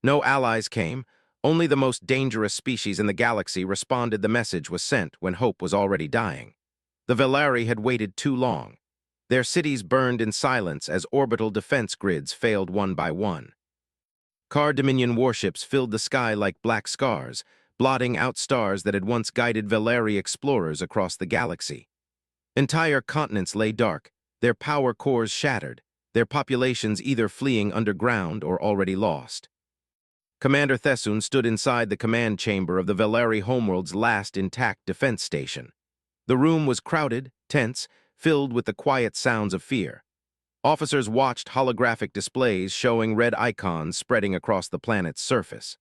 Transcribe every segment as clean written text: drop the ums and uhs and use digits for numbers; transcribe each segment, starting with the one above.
No allies came. Only the most dangerous species in the galaxy responded. The message was sent when hope was already dying. The Velari had waited too long. Their cities burned in silence as orbital defense grids failed one by one. Car Dominion warships filled the sky like black scars, blotting out stars that had once guided Velari explorers across the galaxy. Entire continents lay dark, their power cores shattered, their populations either fleeing underground or already lost. Commander Thessun stood inside the command chamber of the Velari homeworld's last intact defense station. The room was crowded, tense, filled with the quiet sounds of fear. Officers watched holographic displays showing red icons spreading across the planet's surface.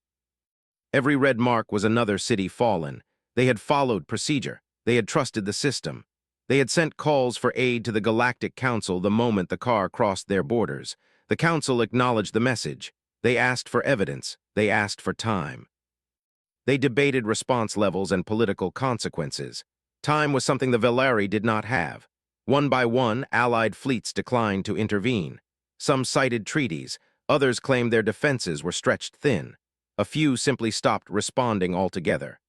Every red mark was another city fallen. They had followed procedure. They had trusted the system. They had sent calls for aid to the Galactic Council the moment the car crossed their borders. The Council acknowledged the message. They asked for evidence. They asked for time. They debated response levels and political consequences. Time was something the Velari did not have. One by one, Allied fleets declined to intervene. Some cited treaties. Others claimed their defenses were stretched thin. A few simply stopped responding altogether.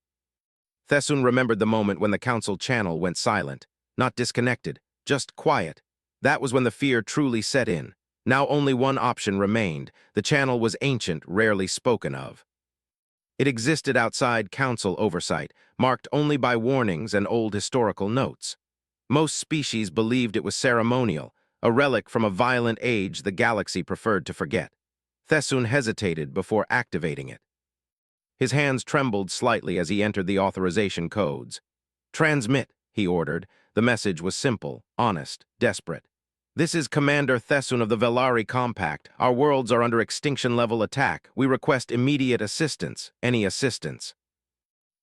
Thessun remembered the moment when the Council channel went silent. Not disconnected, just quiet. That was when the fear truly set in. Now only one option remained. The channel was ancient, rarely spoken of. It existed outside Council oversight, marked only by warnings and old historical notes. Most species believed it was ceremonial, a relic from a violent age the galaxy preferred to forget. Thessun hesitated before activating it. His hands trembled slightly as he entered the authorization codes. "Transmit," he ordered. The message was simple, honest, desperate. "This is Commander Thessun of the Velari Compact. Our worlds are under extinction-level attack. We request immediate assistance, any assistance."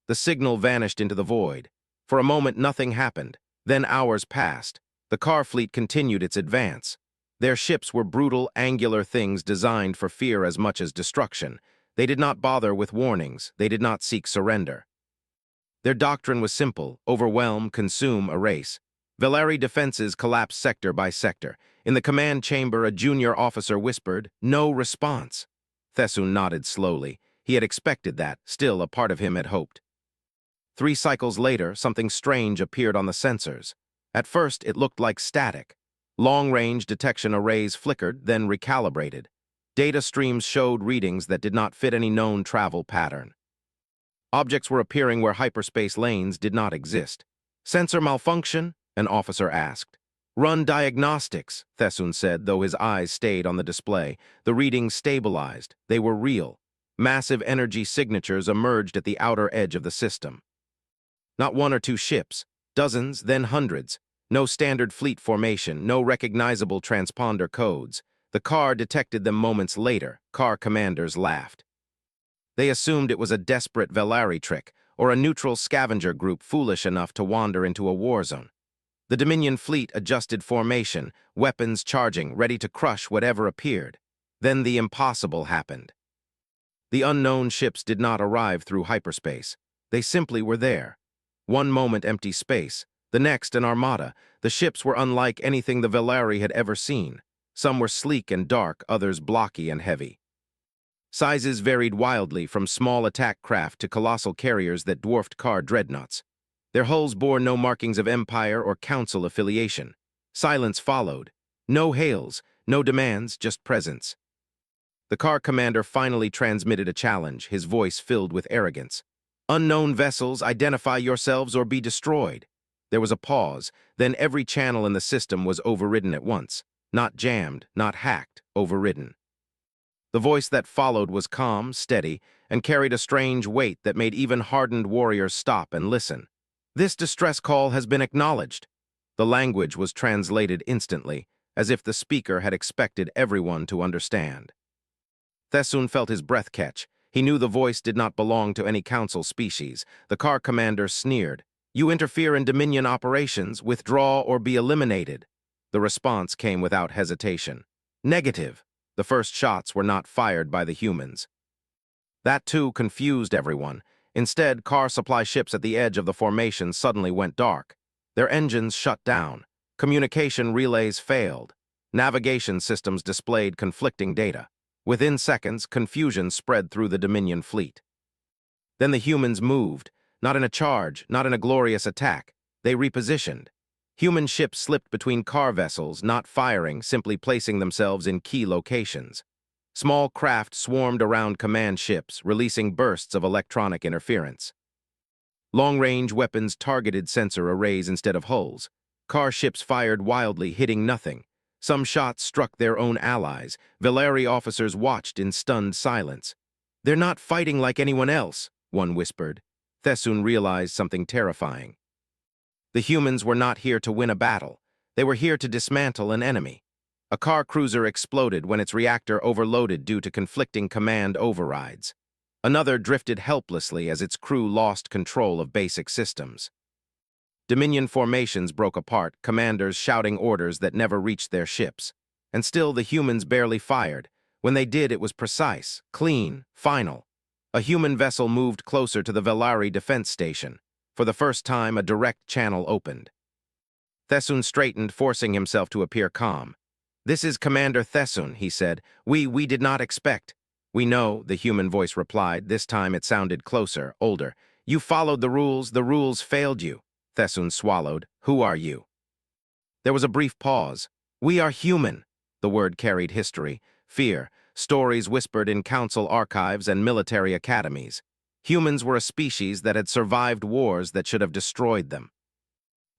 The signal vanished into the void. For a moment, nothing happened. Then hours passed. The car fleet continued its advance. Their ships were brutal, angular things designed for fear as much as destruction. They did not bother with warnings. They did not seek surrender. Their doctrine was simple: overwhelm, consume, erase. Velari defenses collapsed sector by sector. In the command chamber, a junior officer whispered, "No response." Thessun nodded slowly. He had expected that. Still, a part of him had hoped. 3 cycles later, something strange appeared on the sensors. At first, it looked like static. Long-range detection arrays flickered, then recalibrated. Data streams showed readings that did not fit any known travel pattern. Objects were appearing where hyperspace lanes did not exist. "Sensor malfunction?" an officer asked. "Run diagnostics," Thessun said, though his eyes stayed on the display. The readings stabilized. They were real. Massive energy signatures emerged at the outer edge of the system. Not 1 or 2 ships, dozens, then hundreds. No standard fleet formation, no recognizable transponder codes. The car detected them moments later. Car commanders laughed. They assumed it was a desperate Velari trick, or a neutral scavenger group foolish enough to wander into a war zone. The Dominion fleet adjusted formation, weapons charging, ready to crush whatever appeared. Then the impossible happened. The unknown ships did not arrive through hyperspace. They simply were there. One moment empty space, the next an armada. The ships were unlike anything the Velari had ever seen. Some were sleek and dark, others blocky and heavy. Sizes varied wildly, from small attack craft to colossal carriers that dwarfed car dreadnoughts. Their hulls bore no markings of Empire or Council affiliation. Silence followed. No hails, no demands, just presence. The car commander finally transmitted a challenge, his voice filled with arrogance. "Unknown vessels, identify yourselves or be destroyed." There was a pause, then every channel in the system was overridden at once. Not jammed, not hacked, overridden. The voice that followed was calm, steady, and carried a strange weight that made even hardened warriors stop and listen. "This distress call has been acknowledged." The language was translated instantly, as if the speaker had expected everyone to understand. Thessun felt his breath catch. He knew the voice did not belong to any Council species. The car commander sneered. "You interfere in Dominion operations, withdraw or be eliminated." The response came without hesitation. "Negative." The first shots were not fired by the humans. That too confused everyone. Instead, car supply ships at the edge of the formation suddenly went dark. Their engines shut down. Communication relays failed. Navigation systems displayed conflicting data. Within seconds, confusion spread through the Dominion fleet. Then the humans moved, not in a charge, not in a glorious attack. They repositioned. Human ships slipped between car vessels, not firing, simply placing themselves in key locations. Small craft swarmed around command ships, releasing bursts of electronic interference. Long-range weapons targeted sensor arrays instead of hulls. Car ships fired wildly, hitting nothing. Some shots struck their own allies. Veleri officers watched in stunned silence. "They're not fighting like anyone else," one whispered. Thessun realized something terrifying. The humans were not here to win a battle. They were here to dismantle an enemy. A car cruiser exploded when its reactor overloaded due to conflicting command overrides. Another drifted helplessly as its crew lost control of basic systems. Dominion formations broke apart, commanders shouting orders that never reached their ships. And still the humans barely fired. When they did, it was precise, clean, final. A human vessel moved closer to the Veleri defense station. For the first time, a direct channel opened. Thessun straightened, forcing himself to appear calm. "This is Commander Thessun," he said. We did not expect." "We know," the human voice replied. This time it sounded closer, older. "You followed the rules failed you." Thessun swallowed. "Who are you?" There was a brief pause. "We are human." The word carried history, fear, stories whispered in council archives and military academies. Humans were a species that had survived wars that should have destroyed them.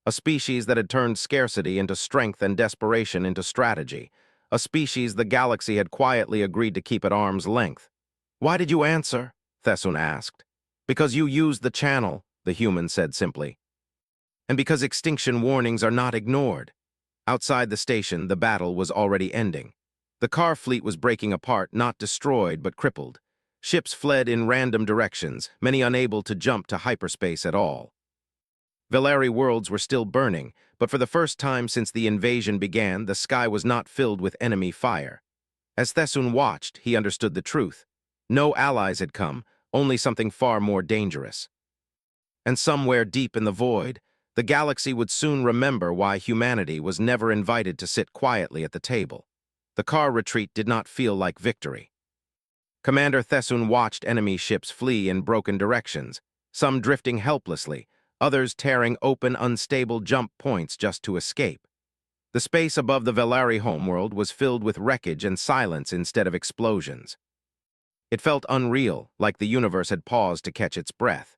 A species that had turned scarcity into strength and desperation into strategy. A species the galaxy had quietly agreed to keep at arm's length. "Why did you answer?" Thessun asked. "Because you used the channel," the human said simply. "And because extinction warnings are not ignored." Outside the station, the battle was already ending. The car fleet was breaking apart, not destroyed, but crippled. Ships fled in random directions, many unable to jump to hyperspace at all. Veleri worlds were still burning, but for the first time since the invasion began, the sky was not filled with enemy fire. As Thessun watched, he understood the truth. No allies had come, only something far more dangerous. And somewhere deep in the void, the galaxy would soon remember why humanity was never invited to sit quietly at the table. The car retreat did not feel like victory. Commander Thessun watched enemy ships flee in broken directions, some drifting helplessly, others tearing open, unstable jump points just to escape. The space above the Veleri homeworld was filled with wreckage and silence instead of explosions. It felt unreal, like the universe had paused to catch its breath.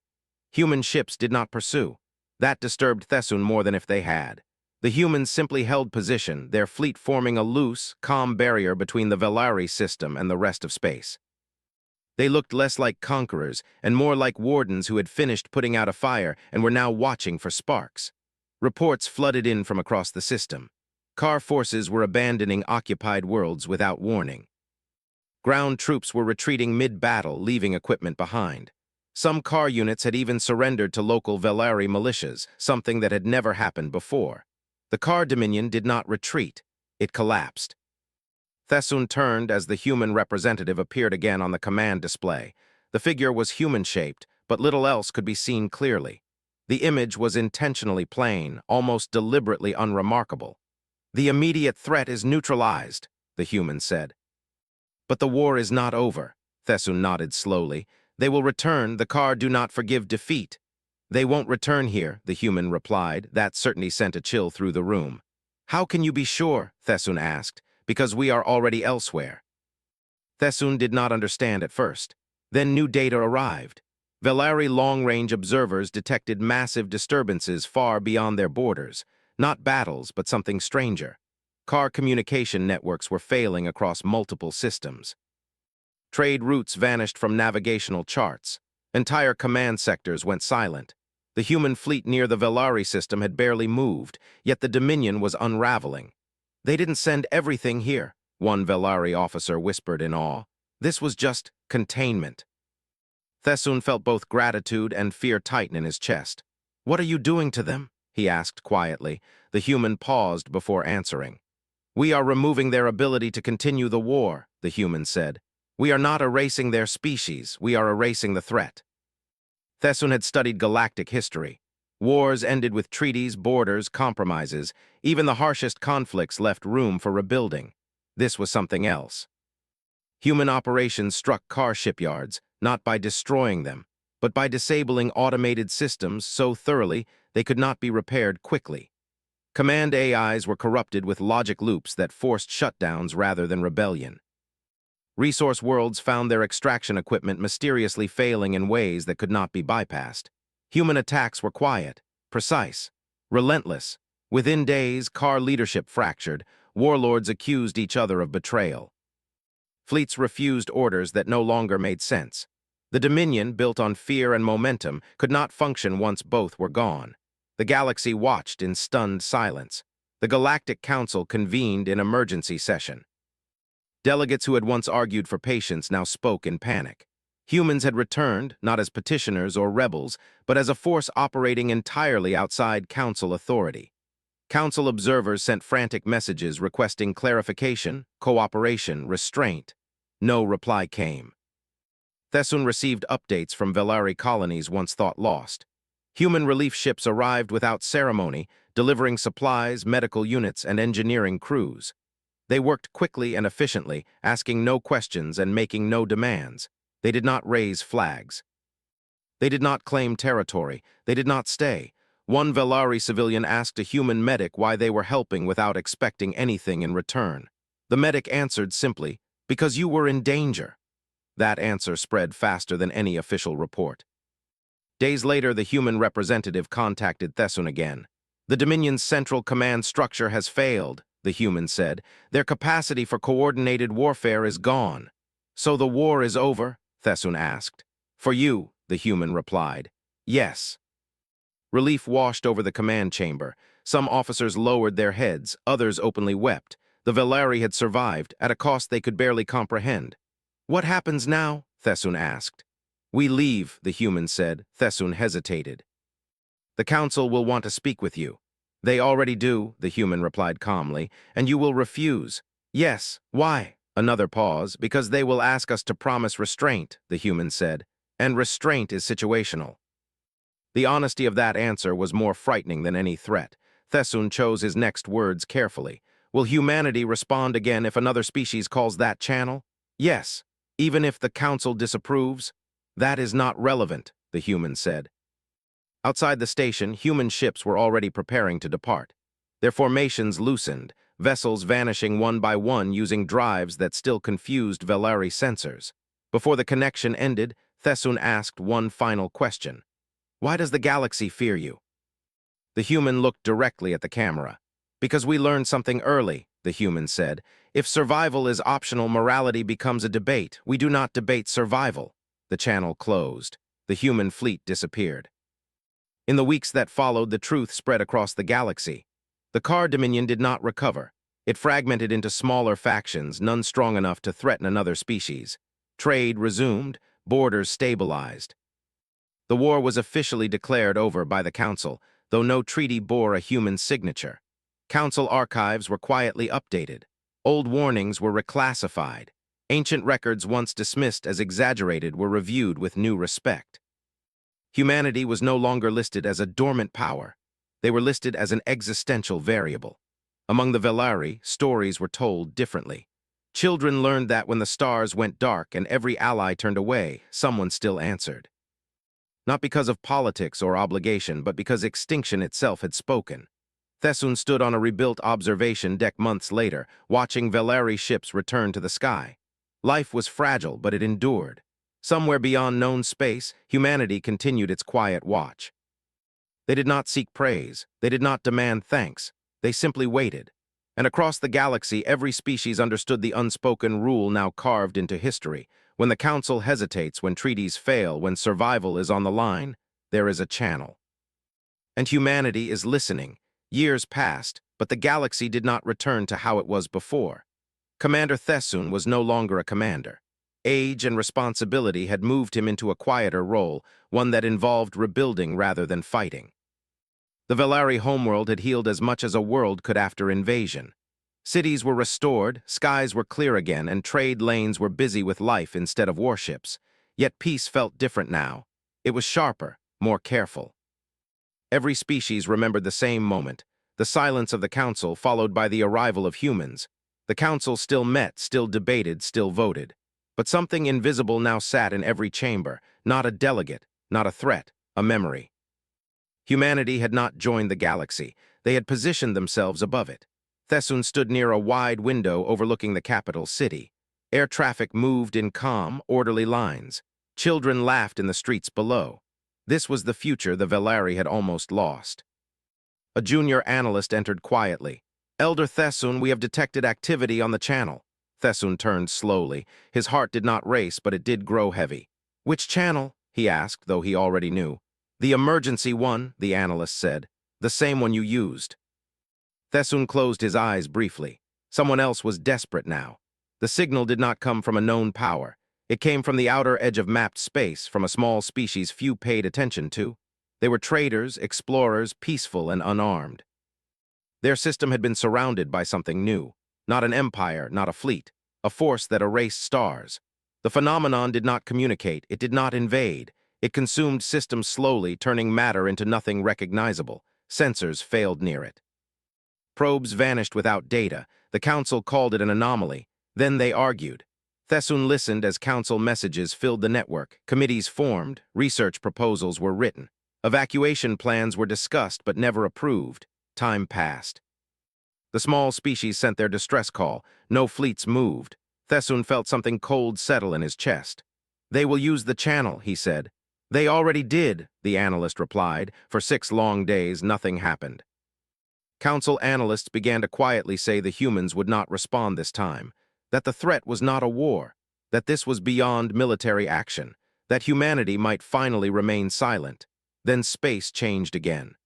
Human ships did not pursue. That disturbed Thessun more than if they had. The humans simply held position, their fleet forming a loose, calm barrier between the Veleri system and the rest of space. They looked less like conquerors and more like wardens who had finished putting out a fire and were now watching for sparks. Reports flooded in from across the system. Car forces were abandoning occupied worlds without warning. Ground troops were retreating mid-battle, leaving equipment behind. Some car units had even surrendered to local Veleri militias, something that had never happened before. The car dominion did not retreat. It collapsed. Thessun turned as the human representative appeared again on the command display. The figure was human-shaped, but little else could be seen clearly. The image was intentionally plain, almost deliberately unremarkable. "The immediate threat is neutralized," the human said. "But the war is not over," Thessun nodded slowly. "They will return. The car do not forgive defeat." "They won't return here," the human replied. That certainly sent a chill through the room. "How can you be sure?" Thessun asked. "Because we are already elsewhere." Thessun did not understand at first. Then new data arrived. Veleri long-range observers detected massive disturbances far beyond their borders. Not battles, but something stranger. Car communication networks were failing across multiple systems. Trade routes vanished from navigational charts. Entire command sectors went silent. The human fleet near the Veleri system had barely moved, yet the Dominion was unraveling. "They didn't send everything here," one Veleri officer whispered in awe. "This was just containment." Thessun felt both gratitude and fear tighten in his chest. "What are you doing to them?" he asked quietly. The human paused before answering. "We are removing their ability to continue the war," the human said. "We are not erasing their species, we are erasing the threat." Thessun had studied galactic history. Wars ended with treaties, borders, compromises. Even the harshest conflicts left room for rebuilding. This was something else. Human operations struck car shipyards, not by destroying them, but by disabling automated systems so thoroughly they could not be repaired quickly. Command AIs were corrupted with logic loops that forced shutdowns rather than rebellion. Resource worlds found their extraction equipment mysteriously failing in ways that could not be bypassed. Human attacks were quiet, precise, relentless. Within days, car leadership fractured. Warlords accused each other of betrayal. Fleets refused orders that no longer made sense. The Dominion, built on fear and momentum, could not function once both were gone. The galaxy watched in stunned silence. The Galactic Council convened in emergency session. Delegates who had once argued for patience now spoke in panic. Humans had returned, not as petitioners or rebels, but as a force operating entirely outside Council authority. Council observers sent frantic messages requesting clarification, cooperation, restraint. No reply came. Thessun received updates from Velari colonies once thought lost. Human relief ships arrived without ceremony, delivering supplies, medical units, and engineering crews. They worked quickly and efficiently, asking no questions and making no demands. They did not raise flags. They did not claim territory. They did not stay. One Velari civilian asked a human medic why they were helping without expecting anything in return. The medic answered simply, "Because you were in danger." That answer spread faster than any official report. Days later, the human representative contacted Thessun again. "The Dominion's central command structure has failed," the human said. "Their capacity for coordinated warfare is gone." "So the war is over?" Thessun asked. "For you," the human replied. "Yes." Relief washed over the command chamber. Some officers lowered their heads, others openly wept. The Velari had survived, at a cost they could barely comprehend. "What happens now?" Thessun asked. "We leave," the human said. Thessun hesitated. "The council will want to speak with you." "They already do," the human replied calmly, "and you will refuse." "Yes, why?" Another pause. "Because they will ask us to promise restraint," the human said, "and restraint is situational." The honesty of that answer was more frightening than any threat. Thessun chose his next words carefully. "Will humanity respond again if another species calls that channel?" "Yes, even if the council disapproves." "That is not relevant," the human said. Outside the station, human ships were already preparing to depart. Their formations loosened, vessels vanishing one by one using drives that still confused Velari sensors. Before the connection ended, Thessun asked one final question. "Why does the galaxy fear you?" The human looked directly at the camera. "Because we learned something early," the human said. "If survival is optional, morality becomes a debate. We do not debate survival." The channel closed. The human fleet disappeared. In the weeks that followed, the truth spread across the galaxy. The Car Dominion did not recover. It fragmented into smaller factions, none strong enough to threaten another species. Trade resumed, borders stabilized. The war was officially declared over by the Council, though no treaty bore a human signature. Council archives were quietly updated. Old warnings were reclassified. Ancient records once dismissed as exaggerated were reviewed with new respect. Humanity was no longer listed as a dormant power. They were listed as an existential variable. Among the Velari, stories were told differently. Children learned that when the stars went dark and every ally turned away, someone still answered. Not because of politics or obligation, but because extinction itself had spoken. Thessun stood on a rebuilt observation deck months later, watching Velari ships return to the sky. Life was fragile, but it endured. Somewhere beyond known space, humanity continued its quiet watch. They did not seek praise. They did not demand thanks. They simply waited. And across the galaxy, every species understood the unspoken rule now carved into history. When the Council hesitates, when treaties fail, when survival is on the line, there is a channel. And humanity is listening. Years passed, but the galaxy did not return to how it was before. Commander Thessun was no longer a commander. Age and responsibility had moved him into a quieter role, one that involved rebuilding rather than fighting. The Velari homeworld had healed as much as a world could after invasion. Cities were restored, skies were clear again, and trade lanes were busy with life instead of warships. Yet peace felt different now. It was sharper, more careful. Every species remembered the same moment, the silence of the Council followed by the arrival of humans. The Council still met, still debated, still voted. But something invisible now sat in every chamber, not a delegate, not a threat, a memory. Humanity had not joined the galaxy. They had positioned themselves above it. Thessun stood near a wide window overlooking the capital city. Air traffic moved in calm, orderly lines. Children laughed in the streets below. This was the future the Velari had almost lost. A junior analyst entered quietly. "Elder Thessun, we have detected activity on the channel." Thessun turned slowly. His heart did not race, but it did grow heavy. "Which channel?" he asked, though he already knew. "The emergency one," the analyst said. "The same one you used." Thessun closed his eyes briefly. Someone else was desperate now. The signal did not come from a known power. It came from the outer edge of mapped space, from a small species few paid attention to. They were traders, explorers, peaceful and unarmed. Their system had been surrounded by something new. Not an empire, not a fleet. A force that erased stars. The phenomenon did not communicate. It did not invade. It consumed systems slowly, turning matter into nothing recognizable. Sensors failed near it. Probes vanished without data. The council called it an anomaly. Then they argued. Thessun listened as council messages filled the network. Committees formed. Research proposals were written. Evacuation plans were discussed but never approved. Time passed. The small species sent their distress call. No fleets moved. Thessun felt something cold settle in his chest. "They will use the channel," he said. "They already did," the analyst replied. For 6 long days, nothing happened. Council analysts began to quietly say the humans would not respond this time, that the threat was not a war, that this was beyond military action, that humanity might finally remain silent. Then space changed again.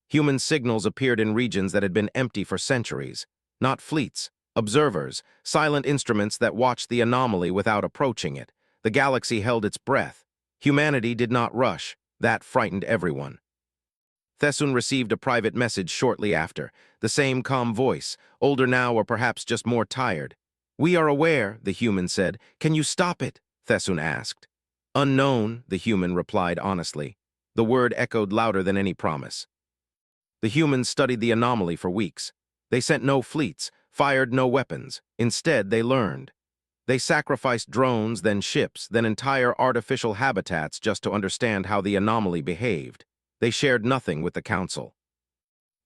Human signals appeared in regions that had been empty for centuries. Not fleets, observers, silent instruments that watched the anomaly without approaching it. The galaxy held its breath. Humanity did not rush. That frightened everyone. Thessun received a private message shortly after. The same calm voice, older now or perhaps just more tired. "We are aware," the human said. "Can you stop it?" Thessun asked. "Unknown," the human replied honestly. The word echoed louder than any promise. The humans studied the anomaly for weeks. They sent no fleets, fired no weapons. Instead, they learned. They sacrificed drones, then ships, then entire artificial habitats just to understand how the anomaly behaved. They shared nothing with the council.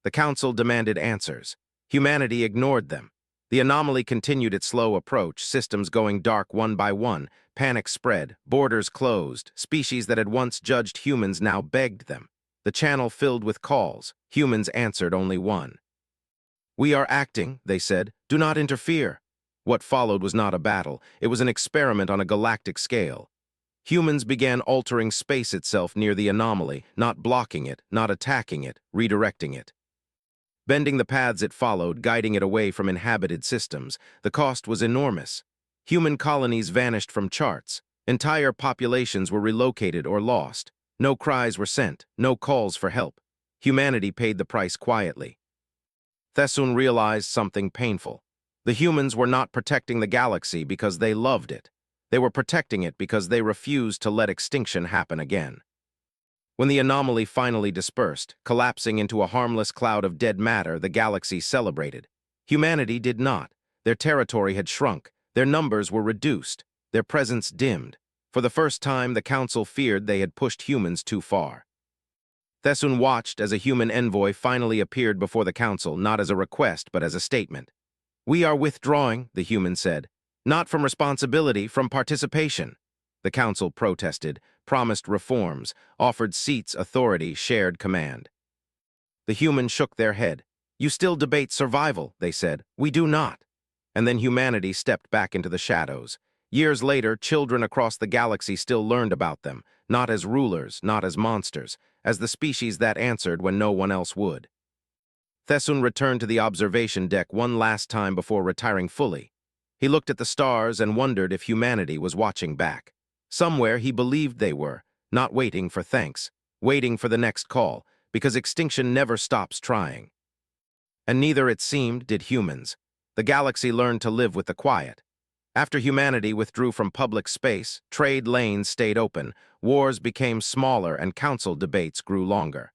The council demanded answers. Humanity ignored them. The anomaly continued its slow approach, systems going dark one by one. Panic spread, borders closed. Species that had once judged humans now begged them. The channel filled with calls. Humans answered only one. "We are acting," they said. "Do not interfere." What followed was not a battle. It was an experiment on a galactic scale. Humans began altering space itself near the anomaly, not blocking it, not attacking it, redirecting it. Bending the paths it followed, guiding it away from inhabited systems. The cost was enormous. Human colonies vanished from charts. Entire populations were relocated or lost. No cries were sent, no calls for help. Humanity paid the price quietly. Thessun realized something painful. The humans were not protecting the galaxy because they loved it. They were protecting it because they refused to let extinction happen again. When the anomaly finally dispersed, collapsing into a harmless cloud of dead matter, the galaxy celebrated. Humanity did not. Their territory had shrunk. Their numbers were reduced. Their presence dimmed. For the first time, the council feared they had pushed humans too far. Thessun watched as a human envoy finally appeared before the council, not as a request, but as a statement. "We are withdrawing," the human said. "Not from responsibility, from participation." The council protested, promised reforms, offered seats, authority, shared command. The humans shook their head. "You still debate survival," they said. "We do not." And then humanity stepped back into the shadows. Years later, children across the galaxy still learned about them, not as rulers, not as monsters, as the species that answered when no one else would. Thessun returned to the observation deck one last time before retiring fully. He looked at the stars and wondered if humanity was watching back. Somewhere he believed they were, not waiting for thanks, waiting for the next call, because extinction never stops trying. And neither, it seemed, did humans. The galaxy learned to live with the quiet. After humanity withdrew from public space, trade lanes stayed open, wars became smaller, and council debates grew longer.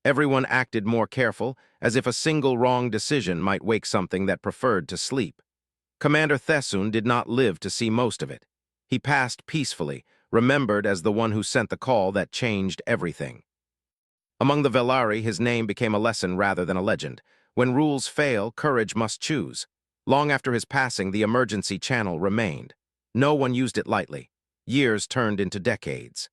Everyone acted more careful, as if a single wrong decision might wake something that preferred to sleep. Commander Thesun did not live to see most of it. He passed peacefully, remembered as the one who sent the call that changed everything. Among the Velari, his name became a lesson rather than a legend. When rules fail, courage must choose. Long after his passing, the emergency channel remained. No one used it lightly. Years turned into decades.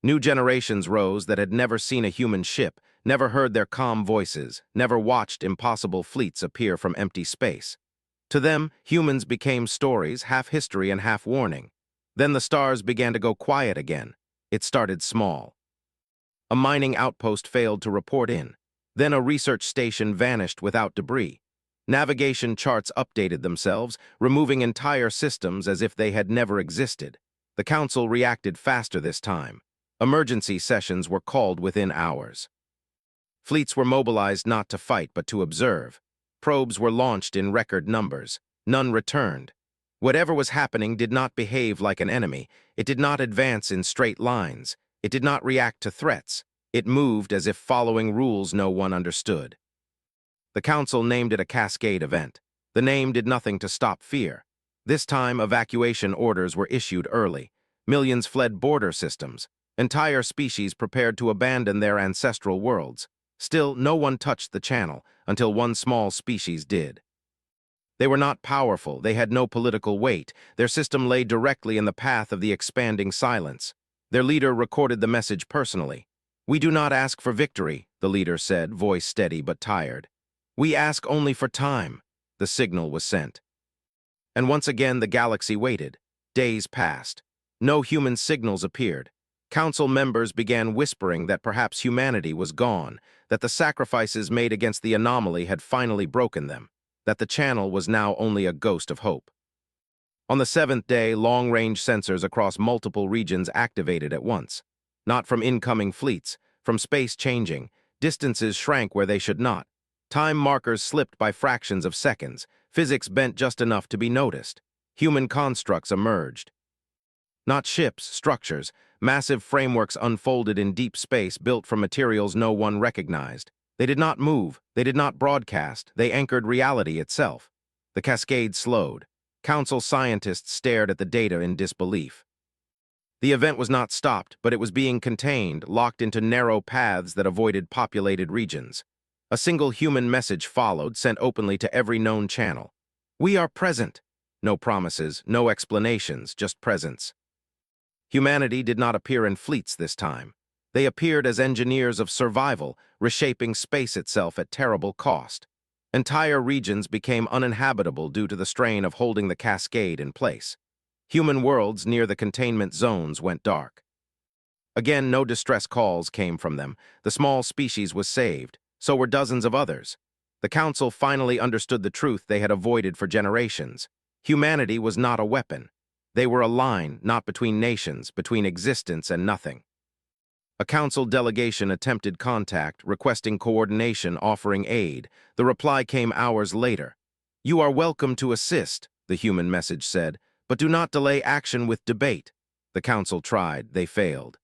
New generations rose that had never seen a human ship, never heard their calm voices, never watched impossible fleets appear from empty space. To them, humans became stories, half history and half warning. Then the stars began to go quiet again. It started small. A mining outpost failed to report in. Then a research station vanished without debris. Navigation charts updated themselves, removing entire systems as if they had never existed. The Council reacted faster this time. Emergency sessions were called within hours. Fleets were mobilized not to fight but to observe. Probes were launched in record numbers. None returned. Whatever was happening did not behave like an enemy. It did not advance in straight lines. It did not react to threats. It moved as if following rules no one understood. The Council named it a cascade event. The name did nothing to stop fear. This time, evacuation orders were issued early. Millions fled border systems. Entire species prepared to abandon their ancestral worlds. Still, no one touched the channel until one small species did. They were not powerful, they had no political weight, their system lay directly in the path of the expanding silence. Their leader recorded the message personally. "We do not ask for victory," the leader said, voice steady but tired. "We ask only for time." The signal was sent. And once again the galaxy waited. Days passed. No human signals appeared. Council members began whispering that perhaps humanity was gone, that the sacrifices made against the anomaly had finally broken them, that the channel was now only a ghost of hope. On the seventh day, long-range sensors across multiple regions activated at once. Not from incoming fleets, from space changing, distances shrank where they should not. Time markers slipped by fractions of seconds, physics bent just enough to be noticed. Human constructs emerged. Not ships, structures, massive frameworks unfolded in deep space built from materials no one recognized. They did not move, they did not broadcast, they anchored reality itself. The cascade slowed. Council scientists stared at the data in disbelief. The event was not stopped, but it was being contained, locked into narrow paths that avoided populated regions. A single human message followed, sent openly to every known channel. "We are present." No promises, no explanations, just presence. Humanity did not appear in fleets this time. They appeared as engineers of survival, reshaping space itself at terrible cost. Entire regions became uninhabitable due to the strain of holding the cascade in place. Human worlds near the containment zones went dark. Again, no distress calls came from them. The small species was saved. So were dozens of others. The Council finally understood the truth they had avoided for generations. Humanity was not a weapon. They were a line, not between nations, between existence and nothing. A Council delegation attempted contact, requesting coordination, offering aid. The reply came hours later. "You are welcome to assist," the human message said, "but do not delay action with debate." The Council tried, they failed.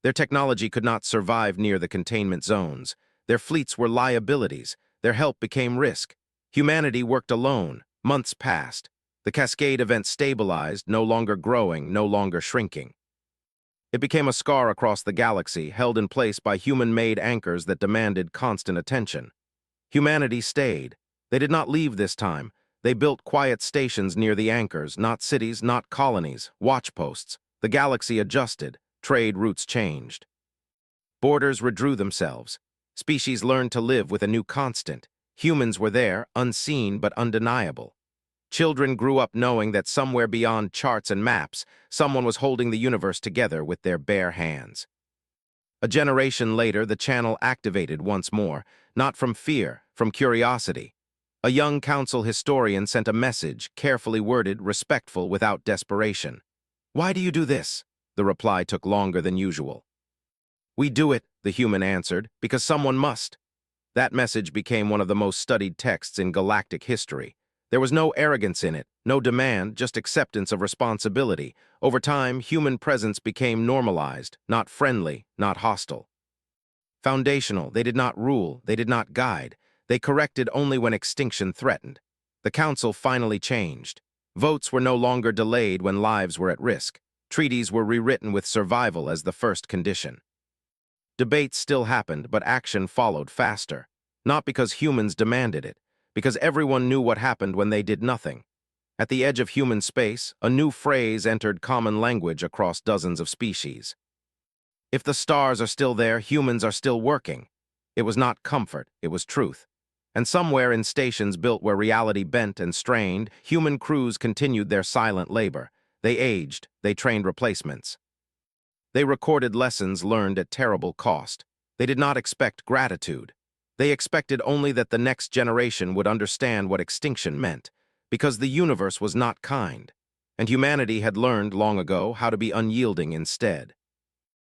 Their technology could not survive near the containment zones. Their fleets were liabilities. Their help became risk. Humanity worked alone. Months passed. The cascade event stabilized, no longer growing, no longer shrinking. It became a scar across the galaxy, held in place by human-made anchors that demanded constant attention. Humanity stayed. They did not leave this time. They built quiet stations near the anchors, not cities, not colonies, watchposts. The galaxy adjusted. Trade routes changed. Borders redrew themselves. Species learned to live with a new constant. Humans were there, unseen but undeniable. Children grew up knowing that somewhere beyond charts and maps, someone was holding the universe together with their bare hands. A generation later, the channel activated once more, not from fear, from curiosity. A young council historian sent a message, carefully worded, respectful, without desperation. "Why do you do this?" The reply took longer than usual. "We do it," the human answered, "because someone must." That message became one of the most studied texts in galactic history. There was no arrogance in it, no demand, just acceptance of responsibility. Over time, human presence became normalized, not friendly, not hostile. Foundational, they did not rule, they did not guide. They corrected only when extinction threatened. The council finally changed. Votes were no longer delayed when lives were at risk. Treaties were rewritten with survival as the first condition. Debates still happened, but action followed faster. Not because humans demanded it, because everyone knew what happened when they did nothing. At the edge of human space, a new phrase entered common language across dozens of species. If the stars are still there, humans are still working. It was not comfort, it was truth. And somewhere in stations built where reality bent and strained, human crews continued their silent labor. They aged, they trained replacements. They recorded lessons learned at terrible cost. They did not expect gratitude. They expected only that the next generation would understand what extinction meant, because the universe was not kind, and humanity had learned long ago how to be unyielding instead.